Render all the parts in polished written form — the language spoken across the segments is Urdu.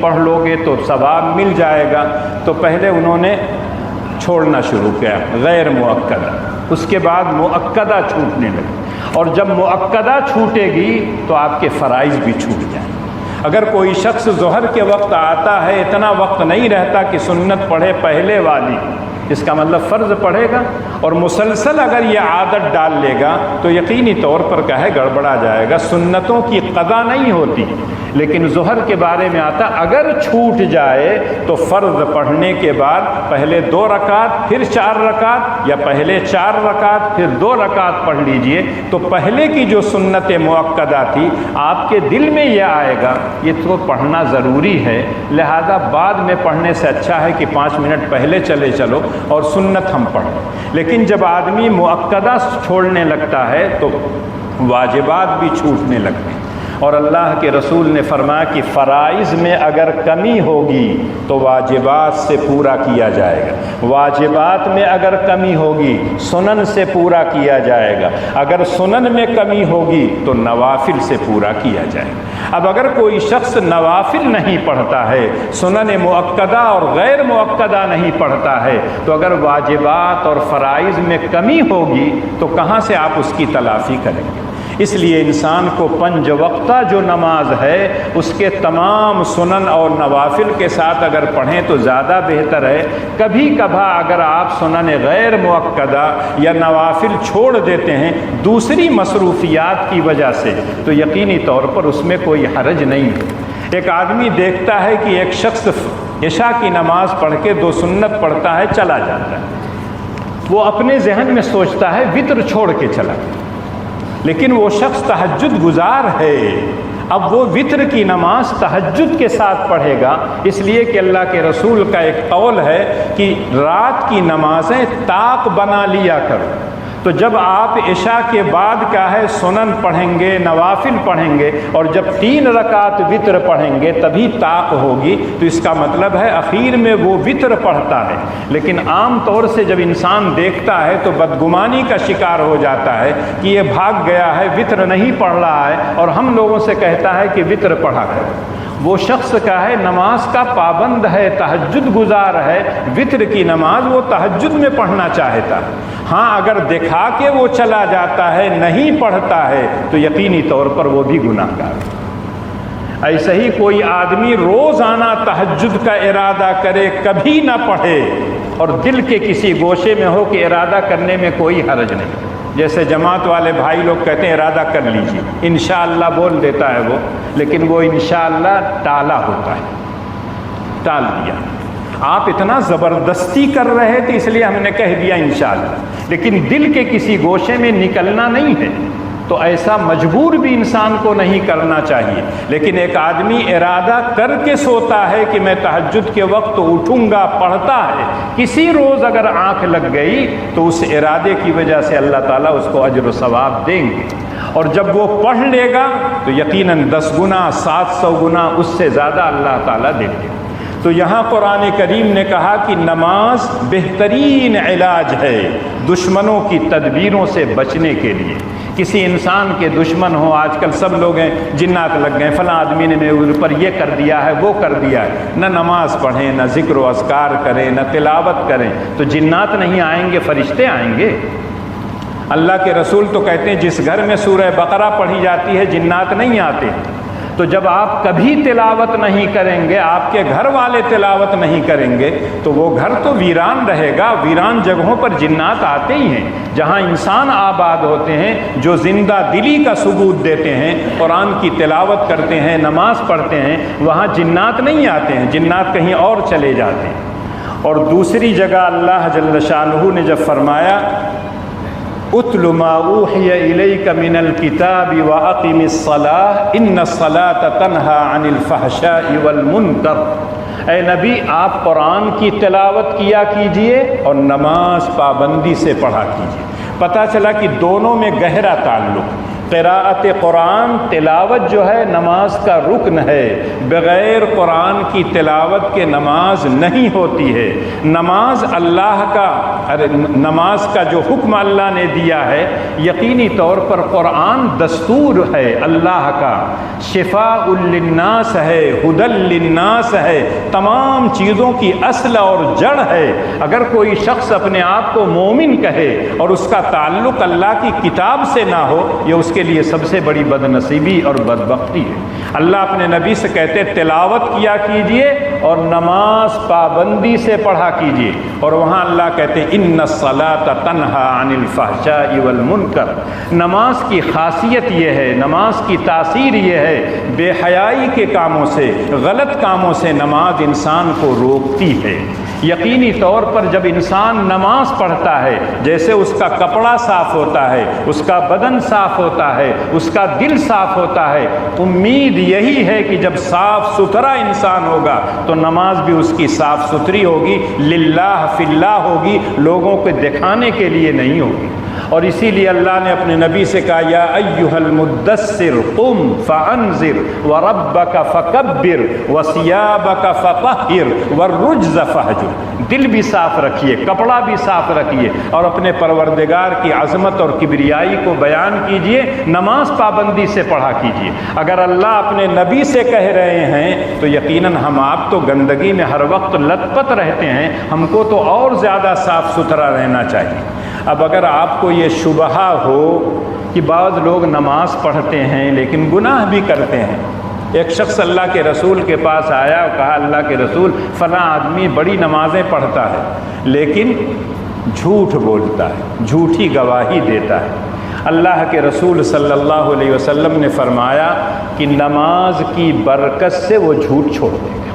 پڑھ لوگے تو ثواب مل جائے گا، تو پہلے انہوں نے چھوڑنا شروع کیا غیر مؤکدہ، اس کے بعد مؤکدہ چھوٹنے لگی، اور جب مؤکدہ چھوٹے گی تو آپ کے فرائض بھی چھوٹ جائیں۔ اگر کوئی شخص ظہر کے وقت آتا ہے، اتنا وقت نہیں رہتا کہ سنت پڑھے پہلے والی، اس کا مطلب فرض پڑھے گا، اور مسلسل اگر یہ عادت ڈال لے گا تو یقینی طور پر گڑبڑا جائے گا۔ سنتوں کی قضا نہیں ہوتی، لیکن ظہر کے بارے میں آتا اگر چھوٹ جائے تو فرض پڑھنے کے بعد پہلے 2 رکعت پھر 4 رکعت، یا پہلے 4 رکعت پھر 2 رکعت پڑھ لیجئے، تو پہلے کی جو سنت مؤکدہ تھی آپ کے دل میں یہ آئے گا یہ تو پڑھنا ضروری ہے، لہذا بعد میں پڑھنے سے اچھا ہے کہ 5 منٹ پہلے چلے چلو اور سنت ہم پڑھیں۔ لیکن جب آدمی مؤکدہ چھوڑنے لگتا ہے تو واجبات بھی چھوٹنے لگتے ہیں، اور اللہ کے رسول نے فرمایا کہ فرائض میں اگر کمی ہوگی تو واجبات سے پورا کیا جائے گا، واجبات میں اگر کمی ہوگی سنن سے پورا کیا جائے گا، اگر سنن میں کمی ہوگی تو نوافل سے پورا کیا جائے گا۔ اب اگر کوئی شخص نوافل نہیں پڑھتا ہے، سنن مؤکدہ اور غیر مؤکدہ نہیں پڑھتا ہے، تو اگر واجبات اور فرائض میں کمی ہوگی تو کہاں سے آپ اس کی تلافی کریں گے؟ اس لیے انسان کو 5 وقتہ جو نماز ہے اس کے تمام سنن اور نوافل کے ساتھ اگر پڑھیں تو زیادہ بہتر ہے۔ کبھی کبھار اگر آپ سنن غیر مؤکدہ یا نوافل چھوڑ دیتے ہیں دوسری مصروفیات کی وجہ سے تو یقینی طور پر اس میں کوئی حرج نہیں ہے۔ ایک آدمی دیکھتا ہے کہ ایک شخص عشاء کی نماز پڑھ کے 2 سنت پڑھتا ہے چلا جاتا ہے، وہ اپنے ذہن میں سوچتا ہے وتر چھوڑ کے چلا، لیکن وہ شخص تہجد گزار ہے، اب وہ وتر کی نماز تہجد کے ساتھ پڑھے گا، اس لیے کہ اللہ کے رسول کا ایک قول ہے کہ رات کی نمازیں طاق بنا لیا کرو۔ تو جب آپ عشاء کے بعد کیا ہے سنن پڑھیں گے، نوافل پڑھیں گے، اور جب 3 رکعت وتر پڑھیں گے تبھی طاق ہوگی، تو اس کا مطلب ہے اخیر میں وہ وتر پڑھتا ہے۔ لیکن عام طور سے جب انسان دیکھتا ہے تو بدگمانی کا شکار ہو جاتا ہے کہ یہ بھاگ گیا ہے، وتر نہیں پڑھ رہا ہے، اور ہم لوگوں سے کہتا ہے کہ وتر پڑھا کرو۔ وہ شخص کا ہے نماز کا پابند ہے، تہجد گزار ہے، وتر کی نماز وہ تہجد میں پڑھنا چاہتا ہے۔ ہاں اگر دکھا کے وہ چلا جاتا ہے، نہیں پڑھتا ہے، تو یقینی طور پر وہ بھی گناہ گار ہے۔ ایسے ہی کوئی آدمی روزانہ تہجد کا ارادہ کرے کبھی نہ پڑھے، اور دل کے کسی گوشے میں ہو کہ ارادہ کرنے میں کوئی حرج نہیں، جیسے جماعت والے بھائی لوگ کہتے ہیں ارادہ کر لیجیے، انشاءاللہ بول دیتا ہے وہ، لیکن وہ انشاءاللہ ٹالا ہوتا ہے، ٹال دیا۔ آپ اتنا زبردستی کر رہے تھے اس لیے ہم نے کہہ دیا انشاءاللہ، لیکن دل کے کسی گوشے میں نکلنا نہیں ہے، تو ایسا مجبور بھی انسان کو نہیں کرنا چاہیے۔ لیکن ایک آدمی ارادہ کر کے سوتا ہے کہ میں تہجد کے وقت اٹھوں گا، پڑھتا ہے، کسی روز اگر آنکھ لگ گئی تو اس ارادے کی وجہ سے اللہ تعالیٰ اس کو اجر و ثواب دیں گے، اور جب وہ پڑھ لے گا تو یقیناً 10 گنا 700 گنا اس سے زیادہ اللہ تعالیٰ دیں گے۔ تو یہاں قرآن کریم نے کہا کہ نماز بہترین علاج ہے دشمنوں کی تدبیروں سے بچنے کے لیے۔ کسی انسان کے دشمن ہو، آج کل سب لوگ ہیں جنات لگ گئے، فلاں آدمی نے میرے اوپر یہ کر دیا ہے، وہ کر دیا ہے، نہ نماز پڑھیں، نہ ذکر و اذکار کریں، نہ تلاوت کریں، تو جنات نہیں آئیں گے، فرشتے آئیں گے۔ اللہ کے رسول تو کہتے ہیں جس گھر میں سورہ بقرہ پڑھی جاتی ہے جنات نہیں آتے۔ تو جب آپ کبھی تلاوت نہیں کریں گے، آپ کے گھر والے تلاوت نہیں کریں گے، تو وہ گھر تو ویران رہے گا۔ ویران جگہوں پر جنات آتے ہی ہیں، جہاں انسان آباد ہوتے ہیں، جو زندہ دلی کا ثبوت دیتے ہیں، قرآن کی تلاوت کرتے ہیں، نماز پڑھتے ہیں، وہاں جنات نہیں آتے ہیں، جنات کہیں اور چلے جاتے ہیں۔ اور دوسری جگہ اللہ جل شانہ نے جب فرمایا اتل ما اوحی الیک من الکتاب واقم الصلاۃ ان الصلاۃ تنہی عن الفحشاء والمنکر، اے نبی آپ قرآن کی تلاوت کیا کیجئے اور نماز پابندی سے پڑھا کیجئے۔ پتہ چلا کہ دونوں میں گہرا تعلق، قراءت قرآن تلاوت جو ہے نماز کا رکن ہے، بغیر قرآن کی تلاوت کے نماز نہیں ہوتی ہے۔ نماز نماز کا جو حکم اللہ نے دیا ہے یقینی طور پر قرآن دستور ہے اللہ کا، شفاء للناس ہے، ہدی للناس ہے، تمام چیزوں کی اصل اور جڑ ہے۔ اگر کوئی شخص اپنے آپ کو مومن کہے اور اس کا تعلق اللہ کی کتاب سے نہ ہو، یہ اس کے لیے سب سے بڑی بد نصیبی اور بدبختی ہے۔ اللہ اپنے نبی سے کہتے تلاوت کیا کیجئے اور نماز پابندی سے پڑھا کیجئے، اور وہاں اللہ کہتے ہیں ان الصلاۃ تنہی عن الفحشاء والمنکر۔ نماز کی خاصیت یہ ہے، نماز کی تاثیر یہ ہے، بے حیائی کے کاموں سے، غلط کاموں سے نماز انسان کو روکتی ہے۔ یقینی طور پر جب انسان نماز پڑھتا ہے، جیسے اس کا کپڑا صاف ہوتا ہے، اس کا بدن صاف ہوتا ہے، اس کا دل صاف ہوتا ہے، امید یہی ہے کہ جب صاف ستھرا انسان ہوگا تو نماز بھی اس کی صاف ستھری ہوگی، للہ فی اللہ ہوگی، لوگوں کو دکھانے کے لیے نہیں ہوگی۔ اور اسی لیے اللہ نے اپنے نبی سے کہا یا ایھا المدثر قم فانذر وربک فکبر وثیابک فطہر والرجز فہجر۔ دل بھی صاف رکھیے، کپڑا بھی صاف رکھیے، اور اپنے پروردگار کی عظمت اور کبریائی کو بیان کیجئے، نماز پابندی سے پڑھا کیجئے۔ اگر اللہ اپنے نبی سے کہہ رہے ہیں تو یقیناً ہم آپ تو گندگی میں ہر وقت لت پت رہتے ہیں، ہم کو تو اور زیادہ صاف ستھرا رہنا چاہیے۔ اب اگر آپ کو یہ شبہ ہو کہ بعض لوگ نماز پڑھتے ہیں لیکن گناہ بھی کرتے ہیں، ایک شخص اللہ کے رسول کے پاس آیا اور کہا اللہ کے رسول فلاں آدمی بڑی نمازیں پڑھتا ہے لیکن جھوٹ بولتا ہے، جھوٹی گواہی دیتا ہے۔ اللہ کے رسول صلی اللہ علیہ وسلم نے فرمایا کہ نماز کی برکت سے وہ جھوٹ چھوڑ دے گا،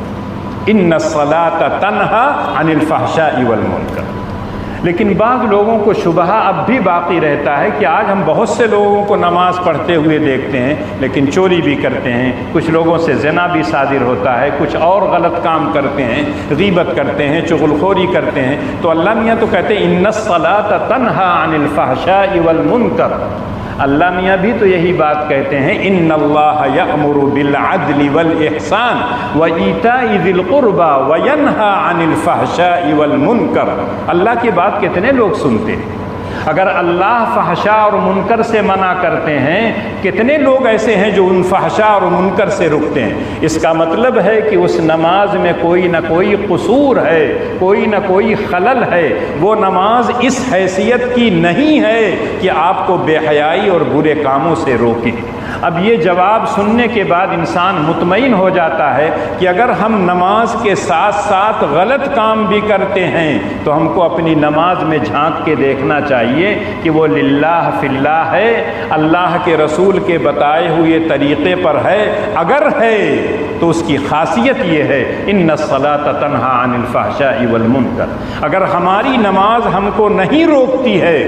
ان الصلاۃ تنہی عن الفحشاء والمنکر۔ لیکن بعض لوگوں کو شبہ اب بھی باقی رہتا ہے کہ آج ہم بہت سے لوگوں کو نماز پڑھتے ہوئے دیکھتے ہیں لیکن چوری بھی کرتے ہیں، کچھ لوگوں سے زنا بھی صادر ہوتا ہے، کچھ اور غلط کام کرتے ہیں، غیبت کرتے ہیں، چغلخوری کرتے ہیں۔ تو اللہ میاں تو کہتے ہیں ان الصلاۃ تنہی عن الفحشاء والمنکر۔ اللہ میاں بھی تو یہی بات کہتے ہیں ان اللہ یأمر بالعدل والاحسان وایتاء ذی القربى وینہی عن الفحشاء والمنکر۔ اللہ کی بات کتنے لوگ سنتے ہیں؟ اگر اللہ فحشاء اور منکر سے منع کرتے ہیں، کتنے لوگ ایسے ہیں جو ان فحشاء اور منکر سے رکتے ہیں؟ اس کا مطلب ہے کہ اس نماز میں کوئی نہ کوئی قصور ہے، کوئی نہ کوئی خلل ہے۔ وہ نماز اس حیثیت کی نہیں ہے کہ آپ کو بے حیائی اور برے کاموں سے روکے۔ اب یہ جواب سننے کے بعد انسان مطمئن ہو جاتا ہے کہ اگر ہم نماز کے ساتھ ساتھ غلط کام بھی کرتے ہیں تو ہم کو اپنی نماز میں جھانک کے دیکھنا چاہیے کہ وہ للہ فی اللہ ہے، اللہ کے رسول کے بتائے ہوئے طریقے پر ہے۔ اگر ہے تو اس کی خاصیت یہ ہے ان الصلاۃ تنہی عن الفحشاء والمنکر۔ اگر ہماری نماز ہم کو نہیں روکتی ہے،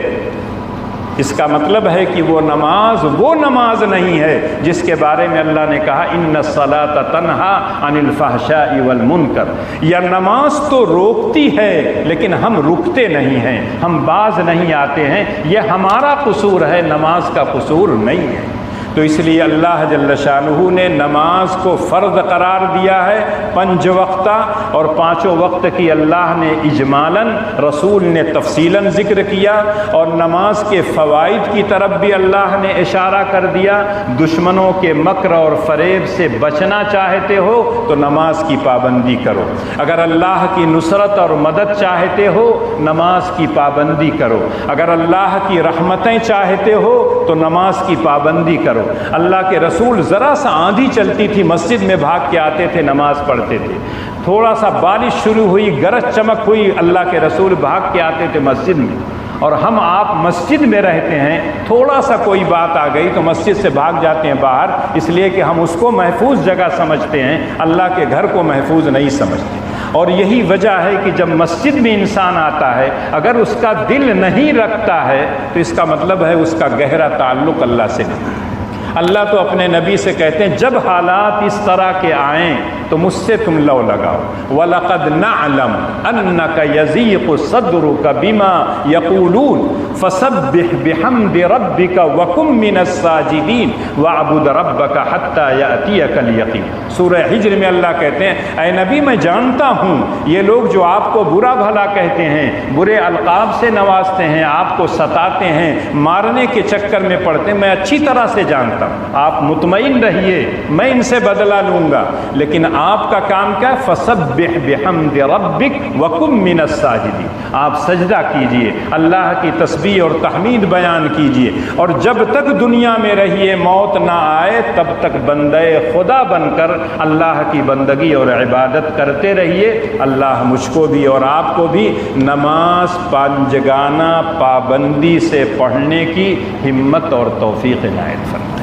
اس کا مطلب ہے کہ وہ نماز نہیں ہے جس کے بارے میں اللہ نے کہا ان الصلاۃ تنہی عن الفحشاء والمنکر۔ یا نماز تو روکتی ہے لیکن ہم رکتے نہیں ہیں، ہم باز نہیں آتے ہیں، یہ ہمارا قصور ہے، نماز کا قصور نہیں ہے۔ تو اس لیے اللہ جل شانہ نے نماز کو فرض قرار دیا ہے 5 وقتہ، اور 5 وقت کی اللہ نے اجمالاً، رسول نے تفصیلاً ذکر کیا، اور نماز کے فوائد کی طرف بھی اللہ نے اشارہ کر دیا۔ دشمنوں کے مکر اور فریب سے بچنا چاہتے ہو تو نماز کی پابندی کرو، اگر اللہ کی نصرت اور مدد چاہتے ہو نماز کی پابندی کرو، اگر اللہ کی رحمتیں چاہتے ہو تو نماز کی پابندی کرو۔ اللہ کے رسول ذرا سا آندھی چلتی تھی مسجد میں بھاگ کے آتے تھے، نماز پڑھتے تھے۔ تھوڑا سا بارش شروع ہوئی، گرج چمک ہوئی، اللہ کے رسول بھاگ کے آتے تھے مسجد میں۔ اور ہم آپ مسجد میں رہتے ہیں، تھوڑا سا کوئی بات آ گئی تو مسجد سے بھاگ جاتے ہیں باہر، اس لیے کہ ہم اس کو محفوظ جگہ سمجھتے ہیں، اللہ کے گھر کو محفوظ نہیں سمجھتے۔ اور یہی وجہ ہے کہ جب مسجد میں انسان آتا ہے اگر اس کا دل نہیں رکھتا ہے تو اس کا مطلب ہے اس کا گہرا تعلق اللہ سے نہیں۔ اللہ تو اپنے نبی سے کہتے ہیں جب حالات اس طرح کے آئیں تو مجھ سے تم لو لگاؤ. وَلَقَدْ نَعْلَمُ أَنَّكَ يَضِيقُ صَدْرُكَ بِمَا يَقُولُونَ فَسَبِّحْ بِحَمْدِ رَبِّكَ وَكُن مِّنَ السَّاجِدِينَ وَاعْبُدْ رَبَّكَ حَتَّى يَأْتِيَكَ الْيَقِينُ. سورہ ہجر میں اللہ کہتے ہیں اے نبی میں جانتا ہوں یہ لوگ جو آپ کو برا بھلا کہتے ہیں، برے القاب سے نوازتے ہیں، آپ کو ستاتے ہیں، مارنے کے چکر میں پڑتے ہیں، میں اچھی طرح سے جانتا ہوں. آپ مطمئن رہیے، میں ان سے بدلہ لوں گا، لیکن آپ کا کام کیا ہے؟ فَسَبِّحْ بِحَمْدِ رَبِّكَ وَكُن مِّنَ السَّاجِدِينَ. آپ سجدہ کیجئے، اللہ کی تسبیح اور تحمید بیان کیجئے، اور جب تک دنیا میں رہیے موت نہ آئے تب تک بندے خدا بن کر اللہ کی بندگی اور عبادت کرتے رہیے. اللہ مجھ کو بھی اور آپ کو بھی نماز پانچگانہ پابندی سے پڑھنے کی ہمت اور توفیق عنایت فرمائے.